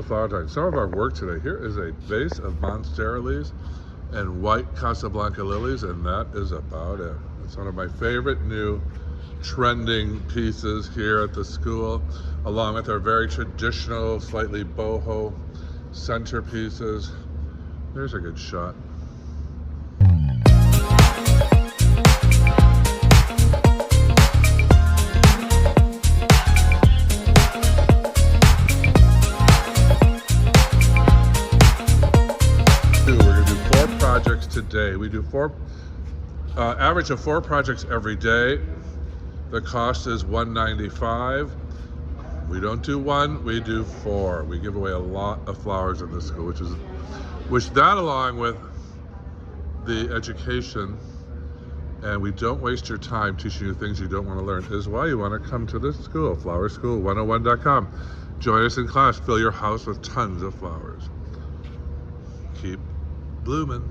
Flower Design. Some of our work today. Here is a vase of Monstera lilies and white Casablanca lilies, and that is about it. It's one of my favorite new trending pieces here at the school, along with our very traditional, slightly boho centerpieces. There's a good shot. Today we do average of 4 projects every day. The cost is $195. We don't do 1, we do 4. We give away a lot of flowers in this school, which that along with the education, and we don't waste your time teaching you things you don't want to learn, is why you want to come to this school, flowerschool101.com. Join us in class, fill your house with tons of flowers. Keep blooming.